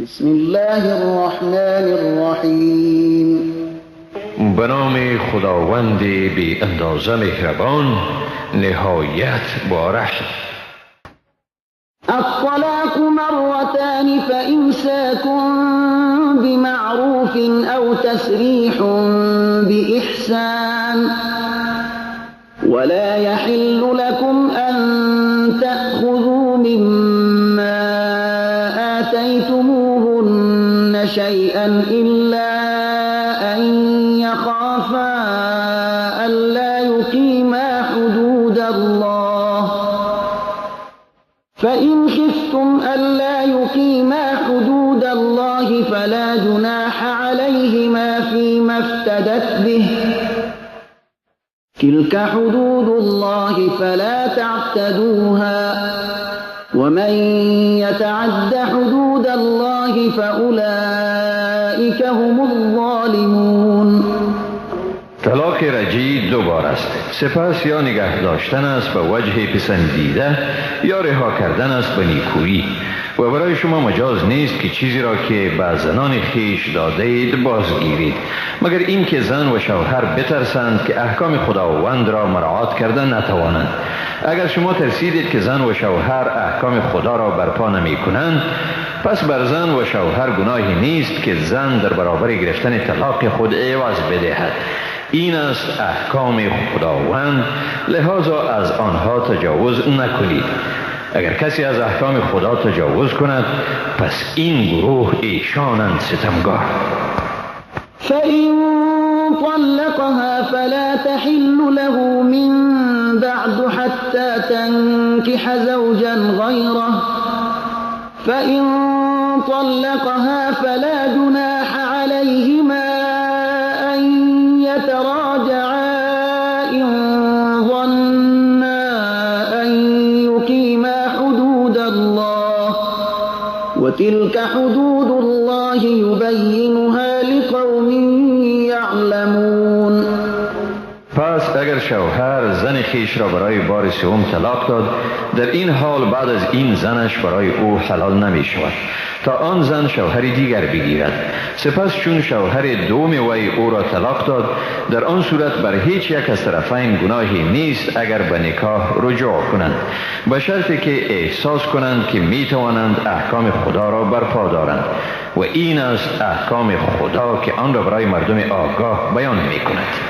بسم الله الرحمن الرحیم. به نام خداوند بی اندازه مهربان نهایت بارش. الطلاق مرتان فإمساك بمعروف أو تسريح بإحسان ولا يحل لكم أن تأخذوا مما آتيتموهن شيئا إلا أن يخافا ألا يقيما حدود الله فإن خفتم ألا يقيما حدود الله فلا جناح عليهما فيما افتدت به تلك حدود الله فلا تعتدوها ومن يتعد حدود الله فأولئك هم الظالمون. طلاق رجعی دو بار است. سپس یا نگه داشتن است به وجه پسندیده یا رها کردن است به نیکویی و برای شما مجاز نیست که چیزی را که به زنان خیش داده اید بازگیرید مگر این که زن و شوهر بترسند که احکام خداوند را مراعات کردن نتوانند. اگر شما ترسیدید که زن و شوهر احکام خدا را برپا نمی کنند پس بر زن و شوهر گناهی نیست که زن در برابر گرفتن طلاق خود عوض بدهد. این است احکام خداوند، لذا از آنها تجاوز نکنید. اگر کسی از احکام خدا تجاوز کند پس این گروه ایشانند ستمگار. فإن طلقها فلا تحل له من بعد حتى تنكح زوجا غيره فإن طلقها فلا جناح عليهما أن يتراجعا إن ظنا أن يقيما حدود الله وتلك حدود الله يبينها لقوم يعلمون. پس اگر شوهر زن خیش را برای بار سوم طلاق داد در این حال بعد از این زنش برای او حلال نمی شود تا آن زن شوهری دیگر بگیرد. سپس چون شوهر دوم وی او را طلاق داد در آن صورت بر هیچ یک از طرفین گناهی نیست اگر به نکاح رجوع کنند به شرطی که احساس کنند که می توانند احکام خدا را برپا دارند و این است احکام خدا که آن را برای مردم آگاه بیان می کند.